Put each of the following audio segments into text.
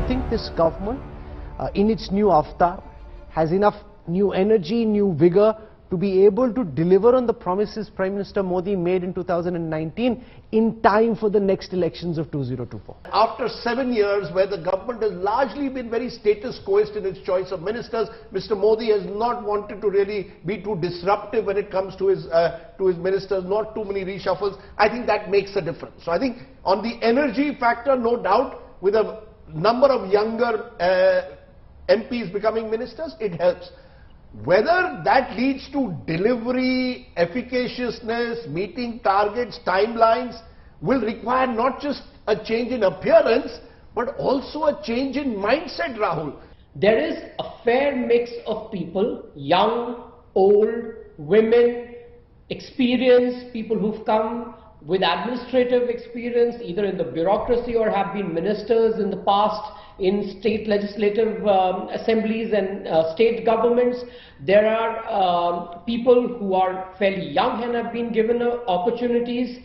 think this government, in its new avatar, has enough new energy, new vigor to be able to deliver on the promises Prime Minister Modi made in 2019 in time for the next elections of 2024? After 7 years where the government has largely been very status quoist in its choice of ministers, Mr. Modi has not wanted to really be too disruptive when it comes to his ministers, not too many reshuffles. I think that makes a difference. So I think on the energy factor, no doubt, with a number of younger MPs becoming ministers, it helps. Whether that leads to delivery, efficaciousness, meeting targets, timelines, will require not just a change in appearance, but also a change in mindset, Rahul. There is a fair mix of people, young, old, women, experienced, people who've come with administrative experience, either in the bureaucracy or have been ministers in the past in state legislative assemblies and state governments. There are people who are fairly young and have been given opportunities.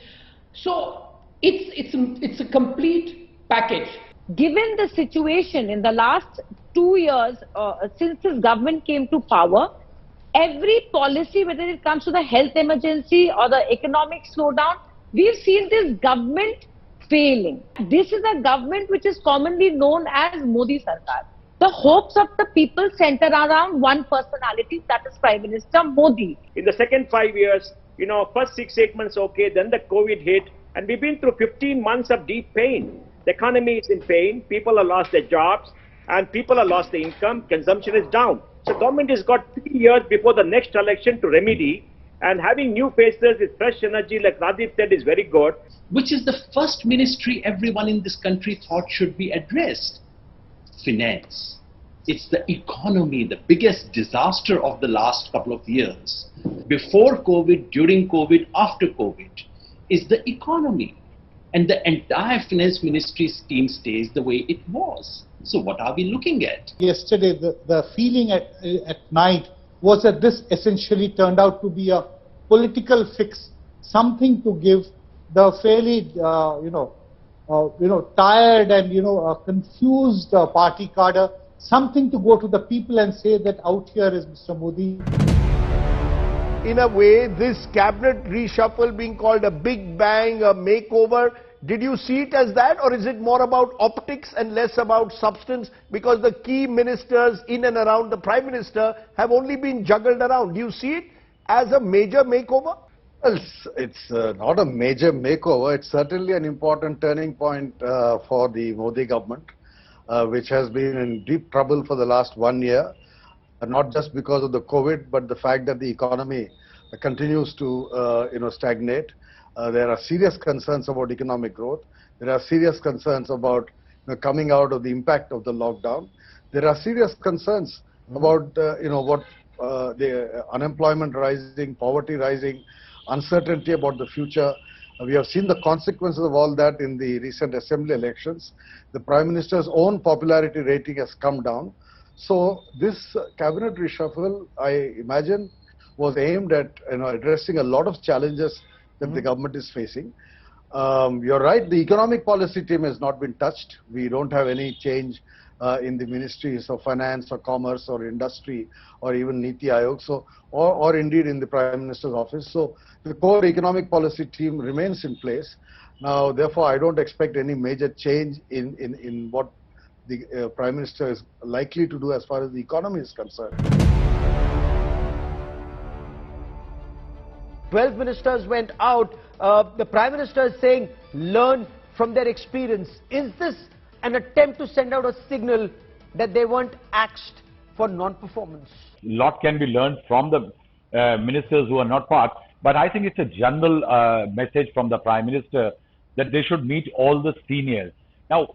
So it's a complete package. Given the situation in the last 2 years since this government came to power, every policy, whether it comes to the health emergency or the economic slowdown, we've seen this government failing. This is a government which is commonly known as Modi Sarkar. The hopes of the people center around one personality, that is Prime Minister Modi. In the second 5 years, first 6-8 months okay, then the COVID hit, and we've been through 15 months of deep pain. The economy is in pain, people have lost their jobs, and people have lost their income, consumption is down. So government has got 3 years before the next election to remedy, and having new faces with fresh energy, like Radeep said, is very good. Which is the first ministry everyone in this country thought should be addressed? Finance. It's the economy, the biggest disaster of the last couple of years. Before COVID, during COVID, after COVID, is the economy. And the entire finance ministry scheme stays the way it was. So what are we looking at? Yesterday, the feeling at night was that this essentially turned out to be a political fix, something to give the fairly, tired and confused party cadre, something to go to the people and say that out here is Mr. Modi. In a way, this cabinet reshuffle being called a big bang, a makeover, did you see it as that, or is it more about optics and less about substance, because the key ministers in and around the Prime Minister have only been juggled around? Do you see it as a major makeover? Well, it's not a major makeover. It's certainly an important turning point for the Modi government, which has been in deep trouble for the last 1 year, not just because of the COVID, but the fact that the economy continues to stagnate. There are serious concerns about economic growth. There are serious concerns about coming out of the impact of the lockdown. There are serious concerns about the unemployment rising, poverty rising, uncertainty about the future. We have seen the consequences of all that in the recent assembly elections. The Prime Minister's own popularity rating has come down. So this cabinet reshuffle, I imagine, was aimed at addressing a lot of challenges that the government is facing. You're right, the economic policy team has not been touched. We don't have any change in the ministries of finance or commerce or industry or even Niti Aayog, so, or indeed in the Prime Minister's office. So the core economic policy team remains in place. Now, therefore, I don't expect any major change in what the Prime Minister is likely to do as far as the economy is concerned. 12 ministers went out. The Prime Minister is saying, learn from their experience. Is this an attempt to send out a signal that they weren't axed for non-performance? A lot can be learned from the ministers who are not part, but I think it's a general message from the Prime Minister that they should meet all the seniors. Now,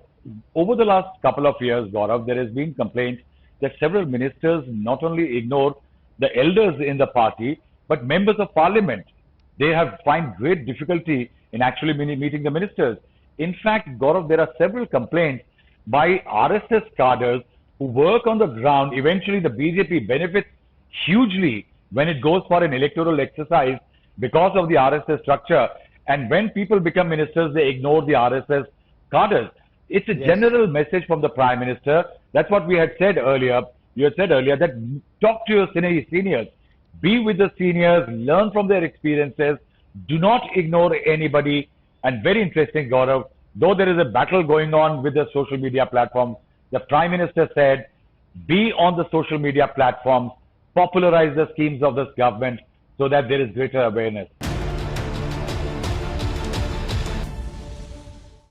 over the last couple of years, Gaurav, there has been complaint that several ministers not only ignore the elders in the party, but members of parliament. They have find great difficulty in actually meeting the ministers. In fact, Gaurav, there are several complaints by RSS cadres who work on the ground. Eventually, the BJP benefits hugely when it goes for an electoral exercise because of the RSS structure. And when people become ministers, they ignore the RSS cadres. It's a general message from the Prime Minister. That's what we had said earlier. You had said earlier that talk to your seniors. Be with the seniors, learn from their experiences. Do not ignore anybody. And very interesting, Gaurav, though there is a battle going on with the social media platforms, the Prime Minister said, be on the social media platforms, popularize the schemes of this government so that there is greater awareness.